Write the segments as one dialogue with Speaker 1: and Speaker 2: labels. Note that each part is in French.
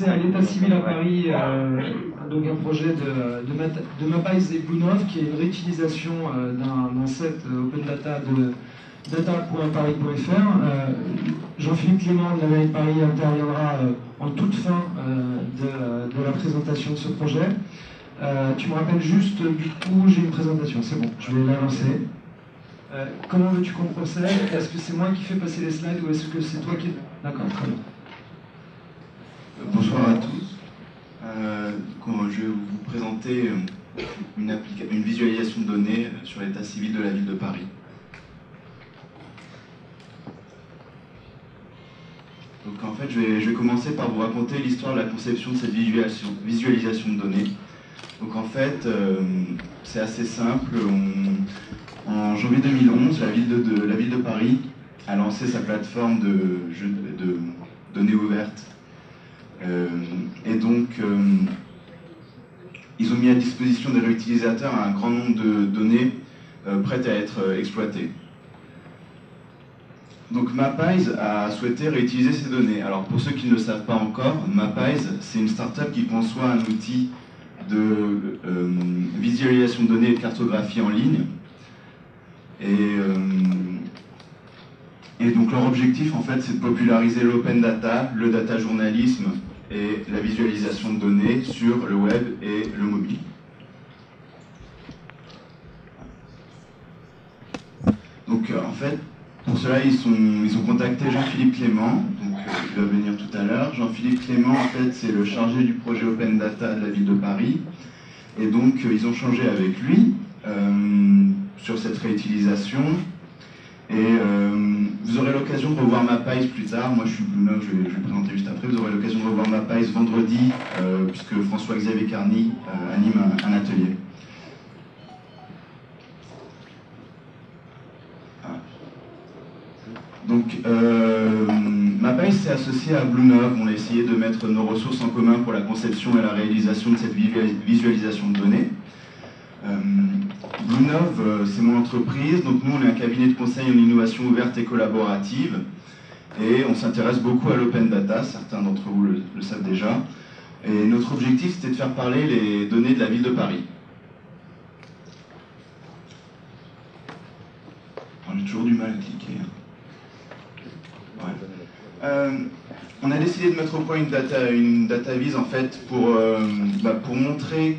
Speaker 1: à l'état civil à Paris, donc un projet de Mappies et Bluenov, qui est une réutilisation d'un set open data de data.paris.fr. Jean-Philippe Clément de la mairie de Paris interviendra en toute fin de la présentation de ce projet. Tu me rappelles juste, du coup, j'ai une présentation, c'est bon, je vais la lancer. Comment veux-tu qu'on procède? Est-ce que c'est moi qui fais passer les slides ou est-ce que c'est toi qui... D'accord, très bien.
Speaker 2: Bonsoir à tous. Je vais vous présenter une visualisation de données sur l'état civil de la ville de Paris. Donc en fait, je vais commencer par vous raconter l'histoire de la conception de cette visualisation de données. Donc en fait, c'est assez simple. En janvier 2011, la ville de Paris a lancé sa plateforme de données ouvertes. Et donc, ils ont mis à disposition des réutilisateurs un grand nombre de données prêtes à être exploitées. Donc Mappies a souhaité réutiliser ces données. Alors pour ceux qui ne le savent pas encore, Mappies, c'est une start-up qui conçoit un outil de visualisation de données et de cartographie en ligne. Et donc leur objectif, en fait, c'est de populariser l'open data, le data journalisme et la visualisation de données sur le web et le mobile. Donc en fait, pour cela, ils ont contacté Jean-Philippe Clément, donc il va venir tout à l'heure. Jean-Philippe Clément, en fait, c'est le chargé du projet open data de la ville de Paris. Et donc, ils ont changé avec lui sur cette réutilisation. Et vous aurez l'occasion de revoir Mappies plus tard. Moi, je suis Bluenov, je vais le présenter juste après. Vous aurez l'occasion de revoir Mappies vendredi, puisque François-Xavier Carny anime un atelier. Donc, Mappies s'est associé à Bluenov. On a essayé de mettre nos ressources en commun pour la conception et la réalisation de cette visualisation de données. Bluenov, c'est mon entreprise. Donc, nous, on est un cabinet de conseil en innovation ouverte et collaborative. Et on s'intéresse beaucoup à l'open data. Certains d'entre vous le savent déjà. Et notre objectif, c'était de faire parler les données de la ville de Paris. J'ai toujours du mal à cliquer. Ouais. On a décidé de mettre au point une data vise en fait pour montrer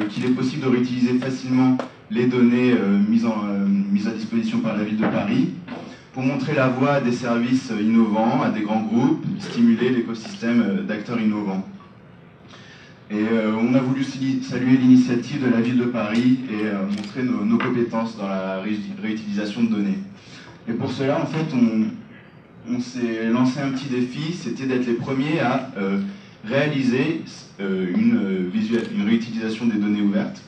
Speaker 2: qu'il est possible de réutiliser facilement les données mises à disposition par la ville de Paris, pour montrer la voie à des services innovants, à des grands groupes, stimuler l'écosystème d'acteurs innovants. Et on a voulu saluer l'initiative de la ville de Paris et montrer nos compétences dans la réutilisation de données. Et pour cela, en fait, on s'est lancé un petit défi, c'était d'être les premiers à réaliser une réutilisation des données ouvertes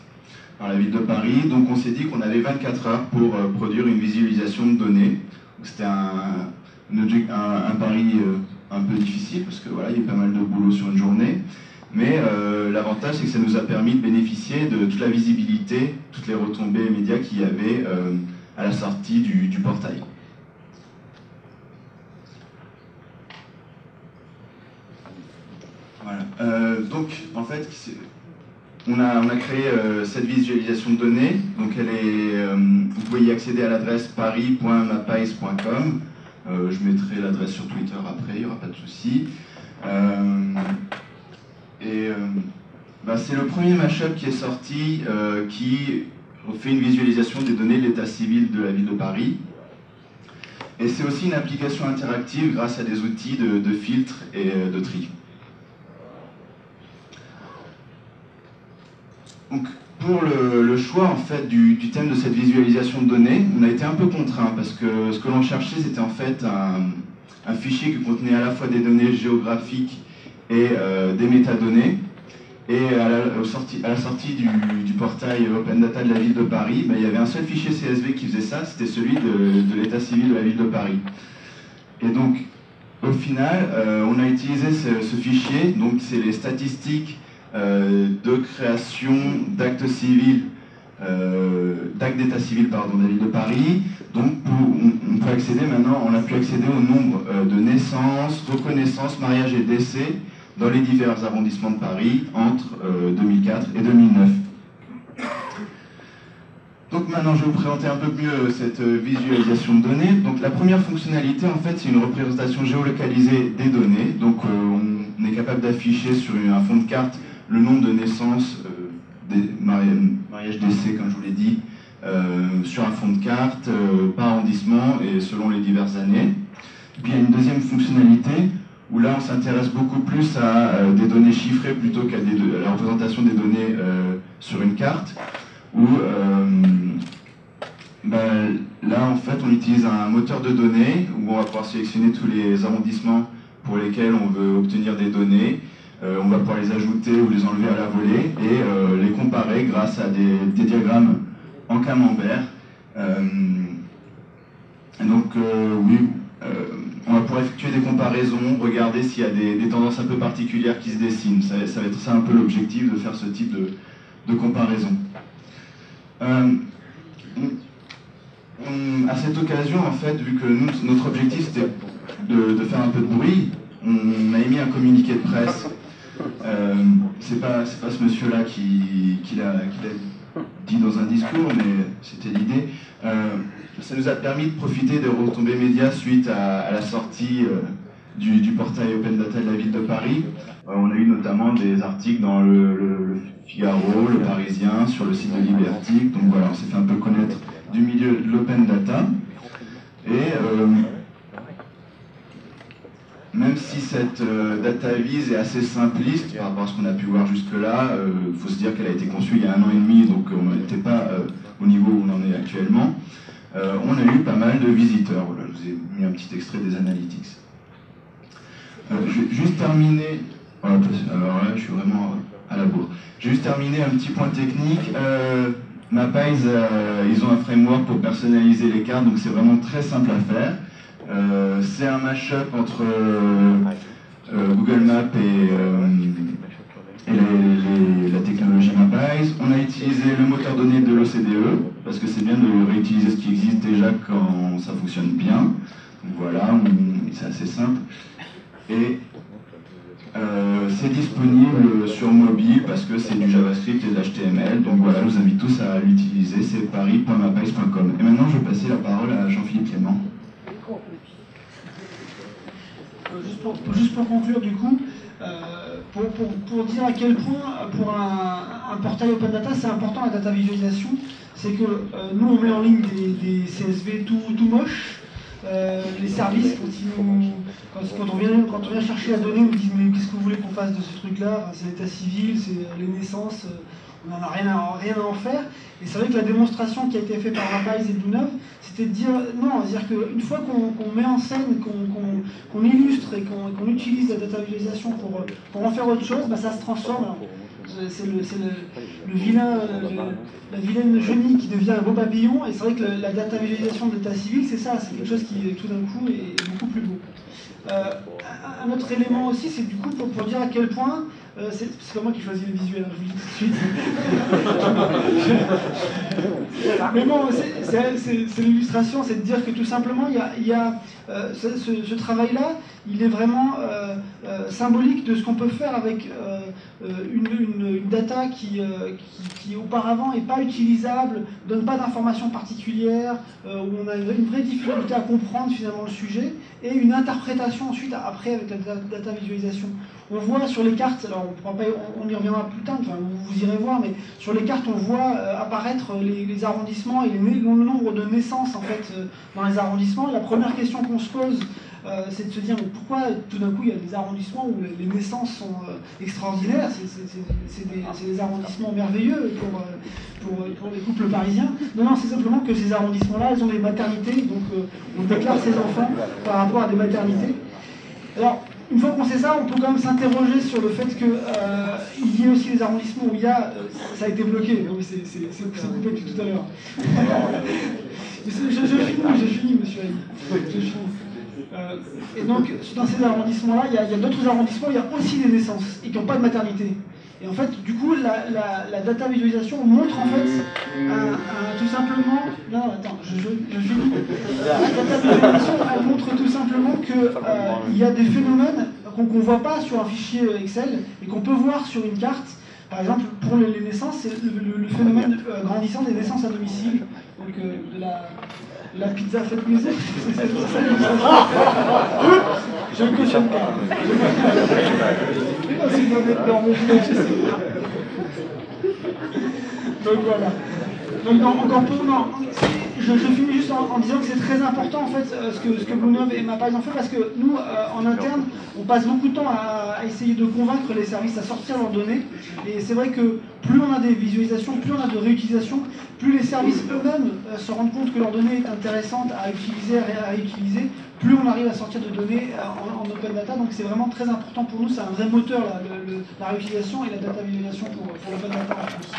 Speaker 2: dans la ville de Paris. Donc on s'est dit qu'on avait 24 heures pour produire une visualisation de données. C'était un pari un peu difficile parce que voilà, il y a pas mal de boulot sur une journée. Mais l'avantage, c'est que ça nous a permis de bénéficier de toute la visibilité, toutes les retombées médias qu'il y avait à la sortie du portail. Voilà. Donc, en fait, on a créé cette visualisation de données. Donc, vous pouvez y accéder à l'adresse paris.mappies.com. Je mettrai l'adresse sur Twitter après, il n'y aura pas de souci. C'est le premier mashup qui est sorti qui fait une visualisation des données de l'état civil de la ville de Paris. Et c'est aussi une application interactive grâce à des outils de filtre et de tri. Donc, pour le choix en fait, du thème de cette visualisation de données, on a été un peu contraint parce que ce que l'on cherchait, c'était en fait un fichier qui contenait à la fois des données géographiques et des métadonnées. Et à la sortie du portail Open Data de la ville de Paris, il y avait un seul fichier CSV qui faisait ça, c'était celui de l'état civil de la ville de Paris. Et donc, au final, on a utilisé ce fichier, donc c'est les statistiques de création d'actes civils, d'actes d'état civil de la ville de Paris. Donc on peut accéder maintenant, on a pu accéder au nombre de naissances, reconnaissances, mariages et décès dans les divers arrondissements de Paris entre 2004 et 2009. Donc maintenant, je vais vous présenter un peu mieux cette visualisation de données. Donc la première fonctionnalité, en fait, c'est une représentation géolocalisée des données. Donc on est capable d'afficher sur un fond de carte le nombre de naissances, des mariages d'essai, comme je vous l'ai dit, sur un fond de carte, par arrondissement et selon les diverses années. Et puis il y a une deuxième fonctionnalité où là on s'intéresse beaucoup plus à des données chiffrées plutôt qu'à la représentation des données sur une carte, où là en fait on utilise un moteur de données où on va pouvoir sélectionner tous les arrondissements pour lesquels on veut obtenir des données. On va pouvoir les ajouter ou les enlever à la volée et les comparer grâce à des diagrammes en camembert. Donc oui, on va pouvoir effectuer des comparaisons, regarder s'il y a des tendances un peu particulières qui se dessinent. Ça va être ça un peu l'objectif de faire ce type de comparaison. À cette occasion, en fait, vu que notre objectif c'était de faire un peu de bruit, on a émis un communiqué de presse. C'est pas ce monsieur-là qui l'a dit dans un discours, mais c'était l'idée. Ça nous a permis de profiter des retombées médias suite à la sortie du portail Open Data de la ville de Paris. On a eu notamment des articles dans le Figaro, le Parisien, sur le site de Libertic. Donc voilà, on s'est fait un peu connaître du milieu de l'Open Data. Et même si cette data vise est assez simpliste par rapport à ce qu'on a pu voir jusque-là, il faut se dire qu'elle a été conçue il y a 1 an et demi, donc on n'était pas au niveau où on en est actuellement. On a eu pas mal de visiteurs. Voilà, je vous ai mis un petit extrait des analytics. Je vais juste terminer. Voilà, alors là, je suis vraiment à la bourre. Je vais juste terminer un petit point technique. Mapeyes, ils ont un framework pour personnaliser les cartes, donc c'est vraiment très simple à faire. C'est un mash-up entre Google Maps et la technologie Mapeyes. On a utilisé le moteur de données de l'OCDE, parce que c'est bien de réutiliser ce qui existe déjà quand ça fonctionne bien. Donc voilà, c'est assez simple. Et c'est disponible sur mobile parce que c'est du JavaScript et de l'HTML. Donc voilà, je vous invite tous à l'utiliser, c'est paris.mapeyes.com. Et maintenant, je vais passer la parole à Jean-Philippe Clément.
Speaker 3: Juste pour conclure, du coup, pour dire à quel point, pour un portail Open Data, c'est important la data visualisation, c'est que nous, on met en ligne des CSV tout moches. Les services, quand on vient chercher la donnée, on nous dit mais qu'est-ce que vous voulez qu'on fasse de ce truc-là? C'est l'état civil, c'est les naissances, on n'en a rien à en faire. Et c'est vrai que la démonstration qui a été faite par Mapeyes et Blue9, c'était de dire non, c'est-à-dire qu'une fois qu'on met en scène, qu'on illustre et qu'on utilise la data visualisation pour en faire autre chose, bah, ça se transforme. C'est le vilain, la vilaine chenille qui devient un beau papillon, et c'est vrai que la data visualisation de l'état civil, c'est ça, c'est quelque chose qui tout d'un coup est beaucoup plus beau. Un autre élément aussi, c'est du coup pour dire à quel point, c'est pas moi qui choisis le visuel, hein, je vous le dis tout de suite. Mais bon, c'est l'illustration, c'est de dire que tout simplement, il y a ce travail-là, il est vraiment symbolique de ce qu'on peut faire avec une data qui auparavant n'est pas utilisable, donne pas d'informations particulières, où on a une vraie difficulté à comprendre finalement le sujet, et une interprétation ensuite après avec la data visualisation. On voit sur les cartes, alors on y reviendra plus tard, enfin, vous irez voir, mais sur les cartes on voit apparaître les arrondissements et le nombre de naissances en fait dans les arrondissements. La première question qu'on se pose, c'est de se dire mais pourquoi tout d'un coup il y a des arrondissements où les naissances sont extraordinaires, c'est des arrondissements merveilleux pour les couples parisiens. Non, c'est simplement que ces arrondissements-là, elles ont des maternités, donc on déclare ses enfants par rapport à des maternités. Alors, une fois qu'on sait ça, on peut quand même s'interroger sur le fait qu'il y ait aussi des arrondissements où il y a... ça a été bloqué, oui, c'est coupé depuis tout à l'heure. J'ai fini, monsieur Ali. Je finis. Et donc, dans ces arrondissements-là, il y a d'autres arrondissements où il y a aussi des naissances et qui n'ont pas de maternité. Et en fait, du coup, la data visualisation montre en fait tout simplement... Non, attends, je finis. La data visualisation, elle montre tout simplement qu'il y a des phénomènes qu'on ne voit pas sur un fichier Excel et qu'on peut voir sur une carte. Par exemple, pour les naissances, c'est le phénomène grandissant des naissances à domicile, donc de la pizza faite maison. Je ne cautionne pas. Donc voilà. Donc encore pour je finis juste en disant que c'est très important en fait ce que Bluenove et Mapeyes ont fait, parce que nous en interne on passe beaucoup de temps à essayer de convaincre les services à sortir leurs données, et c'est vrai que plus on a des visualisations, plus on a de réutilisation, plus les services eux-mêmes se rendent compte que leur donnée est intéressante à utiliser, à réutiliser, plus on arrive à sortir de données en open data. Donc c'est vraiment très important pour nous, c'est un vrai moteur là, la réutilisation et la data visualisation pour l'open data en France.